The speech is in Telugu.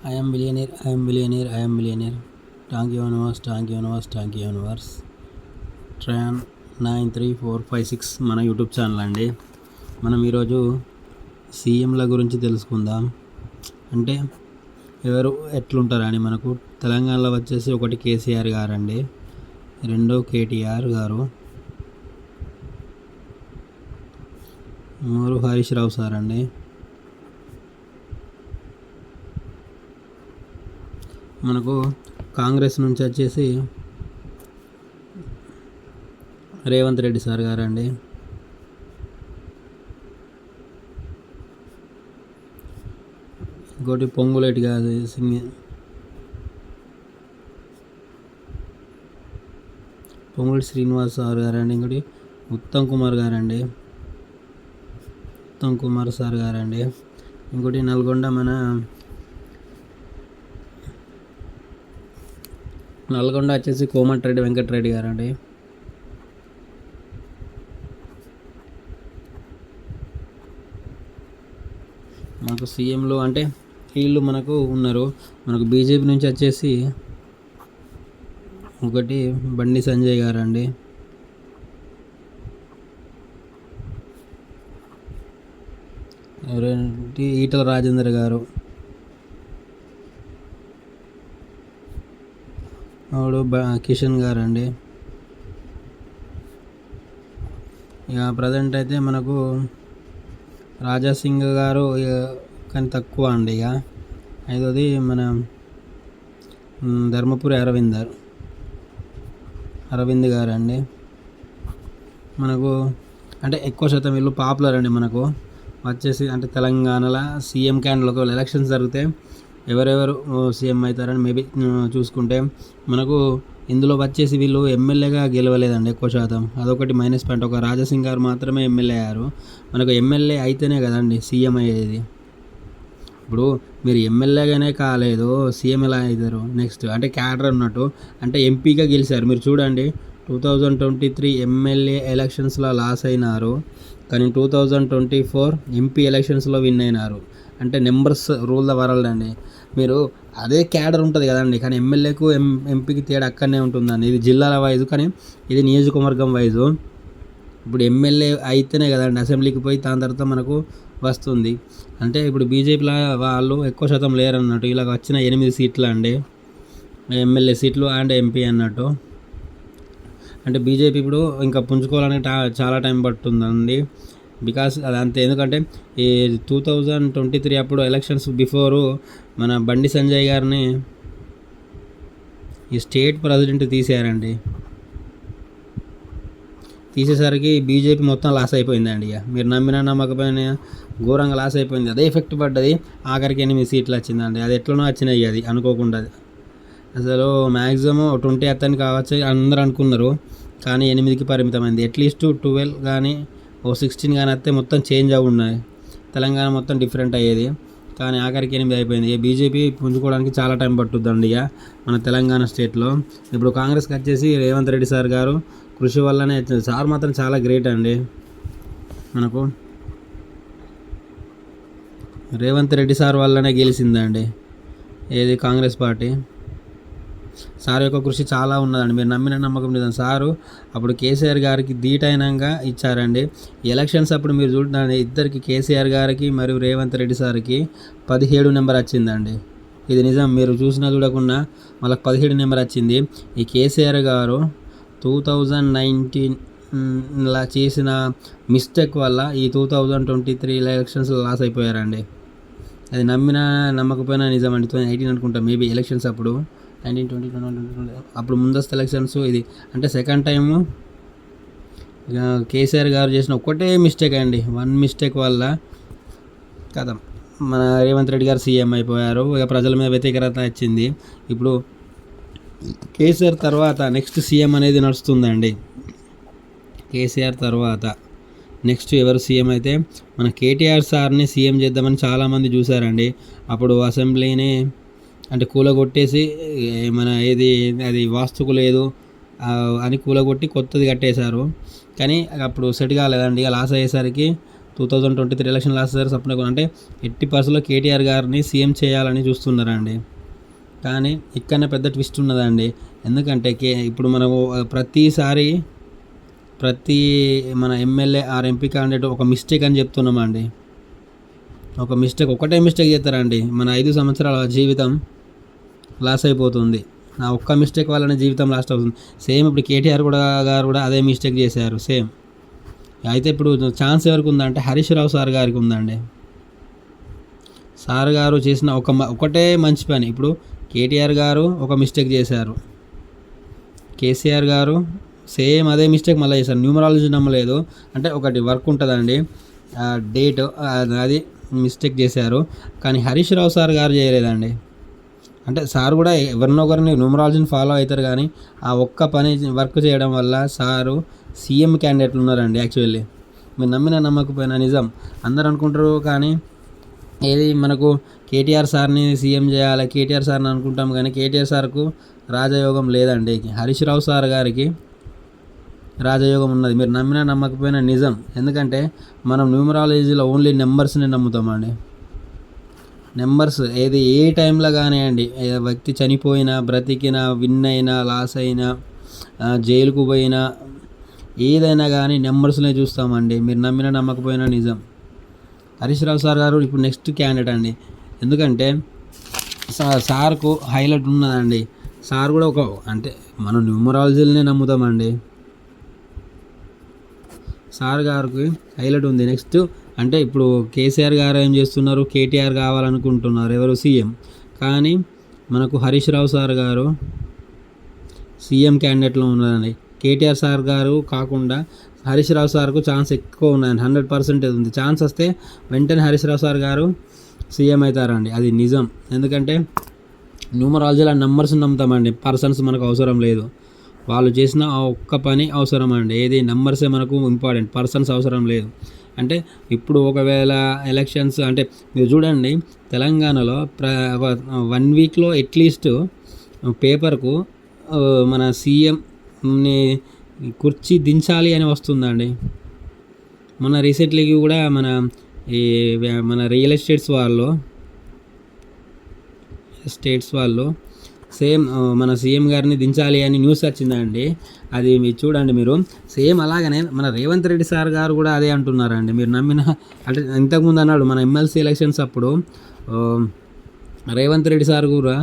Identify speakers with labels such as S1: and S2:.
S1: I am billionaire, I am billionaire, I am billionaire. Thank you universe, thank you universe, thank you universe. Tron 93456 మన యూట్యూబ్ ఛానల్ అండి. మనం ఈరోజు సీఎంల గురించి తెలుసుకుందాం. అంటే ఎవరు ఎట్లుంటారని మనకు తెలంగాణలో వచ్చేసి ఒకటి కేసీఆర్ గారండి, రెండో కేటీఆర్ గారు, మూడు హరీష్ రావు సార్ అండి, మనకు కాంగ్రెస్ నుంచి వచ్చేసి రేవంత్ రెడ్డి సార్ గారండి, ఇంకోటి పొంగులేటి గారు పొంగులేటి శ్రీనివాస్ సార్ గారండి, ఇంకోటి ఉత్తమ్ కుమార్ గారండి, ఉత్తమ్ కుమార్ సార్ గారండి, ఇంకోటి నల్గొండ వచ్చేసి కోమటిరెడ్డి వెంకటరెడ్డి గారండి, మనకు సీఎంలు అంటే వీళ్ళు మనకు ఉన్నారు. మనకు బీజేపీ నుంచి వచ్చేసి ఒకటి బండి సంజయ్ గారండి, ఎవరంటే ఈటల రాజేందర్ గారు, ఆవిడ కిషన్ గారండి. ఇక ప్రజెంట్ అయితే మనకు రాజాసింగ్ గారు కానీ తక్కువ అండి. ఇక ఐదోది మన ధర్మపురి అరవింద్ గారండి. మనకు అంటే ఎక్కువ శాతం వీళ్ళు పాపులర్ అండి. మనకు వచ్చేసి అంటే తెలంగాణలో సీఎం క్యాండిడేట్ ఒకవేళ ఎలక్షన్స్ జరిగితే ఎవరెవరు సీఎం అవుతారని మేబీ చూసుకుంటే మనకు ఇందులో వచ్చేసి వీళ్ళు ఎమ్మెల్యేగా గెలవలేదండి ఎక్కువ శాతం. అదొకటి మైనస్ పాయింట్. ఒక రాజాసింగ్ గారు మాత్రమే ఎమ్మెల్యే అయ్యారు. మనకు ఎమ్మెల్యే అయితేనే కదండి సీఎం అయ్యేది. ఇప్పుడు మీరు ఎమ్మెల్యేగానే కాలేదు, సీఎం ఎలా అవుతారు? నెక్స్ట్ అంటే క్యాడర్ ఉన్నట్టు అంటే ఎంపీగా గెలిచారు. మీరు చూడండి 2023 ఎమ్మెల్యే ఎలక్షన్స్లో లాస్ అయినారు, కానీ 2024 ఎంపీ ఎలక్షన్స్లో విన్ అయినారు. అంటే నెంబర్స్ రూల్ ద వరల్డ్ అండి. మీరు అదే క్యాడర్ ఉంటుంది కదండి, కానీ ఎమ్మెల్యేకు ఎంపీకి తేడా అక్కడనే ఉంటుందండి. ఇది జిల్లాల వైజు, కానీ ఇది నియోజకవర్గం వైజు. ఇప్పుడు ఎమ్మెల్యే అయితేనే కదండి అసెంబ్లీకి పోయి దాని తర్వాత మనకు వస్తుంది. అంటే ఇప్పుడు బీజేపీలో వాళ్ళు ఎక్కువ శాతం లేరు అన్నట్టు. ఇలా వచ్చిన 8 సీట్లు అండి, ఎమ్మెల్యే సీట్లు అండ్ ఎంపీ అన్నట్టు. అంటే బీజేపీ ఇప్పుడు ఇంకా పుంజుకోవాలని చాలా టైం పడుతుందండి. బికాస్ అది అంతే. ఎందుకంటే ఈ 2023 అప్పుడు ఎలక్షన్స్ బిఫోరు మన బండి సంజయ్ గారిని ఈ స్టేట్ ప్రెసిడెంట్ తీసేయారండి. తీసేసరికి బీజేపీ మొత్తం లాస్ అయిపోయిందండి. ఇక మీరు నమ్మినా నమ్మకపోయినా ఘోరంగా లాస్ అయిపోయింది. అదే ఎఫెక్ట్ పడ్డది. ఆఖరికి 8 సీట్లు వచ్చిందండి. అది ఎట్లనో వచ్చినాయి, అది అనుకోకుండా. అసలు మ్యాక్సిమం 20 అతను కావచ్చు అందరూ అనుకున్నారు, కానీ 8కి పరిమితమైంది. అట్లీస్ట్ 12 కానీ 16 కానీ వస్తే మొత్తం చేంజ్ అవి ఉన్నాయి. తెలంగాణ మొత్తం డిఫరెంట్ అయ్యేది, కానీ ఆఖరికి 8 అయిపోయింది. బీజేపీ పుంజుకోవడానికి చాలా టైం పట్టుద్దండి ఇక మన తెలంగాణ స్టేట్లో. ఇప్పుడు కాంగ్రెస్కి వచ్చేసి రేవంత్ రెడ్డి సార్ గారు కృషి వల్లనే సార్ మాత్రం చాలా గ్రేట్ అండి. మనకు రేవంత్ రెడ్డి సార్ వల్లనే గెలిచిందండి ఏది కాంగ్రెస్ పార్టీ. సార్ యొక్క కృషి చాలా ఉన్నదండి. మీరు నమ్మిన నమ్మకం లేదండి. సారు అప్పుడు కేసీఆర్ గారికి ధీటైనంగా ఇచ్చారండి. ఎలక్షన్స్ అప్పుడు మీరు చూడండి, ఇద్దరికి కేసీఆర్ గారికి మరియు రేవంత్ రెడ్డి సార్కి 17 నెంబర్ వచ్చిందండి. ఇది నిజం. మీరు చూసినా చూడకుండా వాళ్ళకి 17 నెంబర్ వచ్చింది. ఈ కేసీఆర్ గారు 2019 చేసిన మిస్టేక్ వల్ల ఈ 2023 ఎలక్షన్స్లో లాస్ అయిపోయారండి. అది నమ్మినా నమ్మకపోయినా నిజం అండి. 2018 అనుకుంటా మేబీ ఎలక్షన్స్ అప్పుడు 1920 అప్పుడు ముందస్తు ఎలక్షన్స్. ఇది అంటే సెకండ్ టైము కేసీఆర్ గారు చేసిన ఒక్కటే మిస్టేక్ అండి. 1 మిస్టేక్ వల్ల కదా మన రేవంత్ రెడ్డి గారు సీఎం అయిపోయారు. ఇక ప్రజల మీద వ్యతిరేకత వచ్చింది. ఇప్పుడు కేసీఆర్ తర్వాత నెక్స్ట్ సీఎం అనేది నడుస్తుందండి. కేసీఆర్ తర్వాత నెక్స్ట్ ఎవరు సీఎం అయితే మన కేటీఆర్ సార్ని సీఎం చేద్దామని చాలామంది చూశారండి. అప్పుడు అసెంబ్లీని అంటే కూలగొట్టేసి మన అది వాస్తుకు లేదు అని కూలగొట్టి కొత్తది కట్టేశారు. కానీ అప్పుడు సెట్ కాలేదండి. ఇక లాస్ అయ్యేసరికి 2023 ఎలక్షన్ లాస్ట్ సార్ సప్న అంటే 80% కేటీఆర్ గారిని సీఎం చేయాలని చూస్తున్నారండి. కానీ ఇక్కడనే పెద్ద ట్విస్ట్ ఉన్నదండి. ఎందుకంటే ఇప్పుడు మనము ప్రతిసారి ప్రతి మన ఎమ్మెల్యే ఆర్ ఎంపీ క్యాండిడేట్ ఒక మిస్టేక్ అని చెప్తున్నామండి. ఒకటే మిస్టేక్ చేస్తారండి, మన 5 సంవత్సరాల జీవితం లాస్ అయిపోతుంది. నా ఒక్క మిస్టేక్ వల్లనే జీవితం లాస్ట్ అవుతుంది. సేమ్ ఇప్పుడు కేటీఆర్ గారు కూడా అదే మిస్టేక్ చేశారు సేమ్. అయితే ఇప్పుడు ఛాన్స్ ఎవరికి ఉందంటే హరీష్ రావు సార్ గారికి ఉందండి. సార్ గారు చేసిన ఒకటే మంచి పని. ఇప్పుడు కేటీఆర్ గారు ఒక మిస్టేక్ చేశారు, కేసీఆర్ గారు సేమ్ అదే మిస్టేక్ మళ్ళీ చేశారు. న్యూమరాలజీ నమ్మలేదు అంటే ఒకటి వర్క్ ఉంటుందండి, డేట్ అది మిస్టేక్ చేశారు. కానీ హరీష్ రావు సార్ గారు చేయలేదండి. అంటే సార్ కూడా ఎవరినొకరిని న్యూమరాలజీని ఫాలో అవుతారు, కానీ ఆ ఒక్క పని వర్క్ చేయడం వల్ల సారు సీఎం క్యాండిడేట్లు ఉన్నారండి. యాక్చువల్లీ మీరు నమ్మిన నమ్మకపోయినా నిజం అందరు అనుకుంటారు. కానీ ఏది మనకు కేటీఆర్ సార్ని సీఎం చేయాలి, కేటీఆర్ సార్ని అనుకుంటాం, కానీ కేటీఆర్ సార్కు రాజయోగం లేదండి. హరీష్ రావు సార్ గారికి రాజయోగం ఉన్నది. మీరు నమ్మినా నమ్మకపోయినా నిజం. ఎందుకంటే మనం న్యూమరాలజీలో ఓన్లీ నెంబర్స్ని నమ్ముతామండి. నెంబర్స్ ఏది ఏ టైంలో కానివ్వండి, వ్యక్తి చనిపోయినా, బ్రతికినా, విన్ అయినా, లాస్ అయినా, జైలుకు పోయినా, ఏదైనా కానీ నెంబర్స్నే చూస్తామండి. మీరు నమ్మినా నమ్మకపోయినా నిజం. హరీష్ రావు సార్ గారు ఇప్పుడు నెక్స్ట్ క్యాండిడేట్ అండి. ఎందుకంటే సార్కు హైలైట్ ఉన్నదండి. సార్ కూడా అంటే మనం న్యూమరాలజీలనే నమ్ముతామండి. సార్ గారికి హైలైట్ ఉంది. నెక్స్ట్ అంటే ఇప్పుడు కేసీఆర్ గారు ఏం చేస్తున్నారు, కేటీఆర్ కావాలనుకుంటున్నారు ఎవరు సీఎం. కానీ మనకు హరీష్ రావు సార్ గారు సీఎం క్యాండిడేట్లో ఉన్నారండి. కేటీఆర్ సార్ గారు కాకుండా హరీష్ రావు సార్కు ఛాన్స్ ఎక్కువ ఉన్నాయండి. 100% ఉంది. ఛాన్స్ వస్తే వెంటనే హరీష్ రావు సార్ గారు సీఎం అవుతారండి, అది నిజం. ఎందుకంటే న్యూమరాలజీలో నెంబర్స్ నమ్ముతామండి, పర్సన్స్ మనకు అవసరం లేదు. వాళ్ళు చేసిన ఆ ఒక్క పని అవసరం అండి. ఏది నెంబర్సే మనకు ఇంపార్టెంట్, పర్సన్స్ అవసరం లేదు. అంటే ఇప్పుడు ఒకవేళ ఎలక్షన్స్ అంటే మీరు చూడండి, తెలంగాణలో 1 వీక్లో అట్లీస్ట్ పేపర్కు మన సీఎంని కుర్చీ దించాలి అని వస్తుందండి. మన రీసెంట్లీకి కూడా మన రియల్ ఎస్టేట్స్ వాళ్ళు సేమ్ మన సీఎం గారిని దించాలి అని న్యూస్ వచ్చిందండి. అది మీరు చూడండి. మీరు సేమ్ అలాగనే మన రేవంత్ రెడ్డి సార్ గారు కూడా అదే అంటున్నారండి. మీరు నమ్మిన అంటే ఇంతకుముందు అన్నాడు మన ఎమ్మెల్సీ ఎలక్షన్స్ అప్పుడు రేవంత్ రెడ్డి సార్ కూడా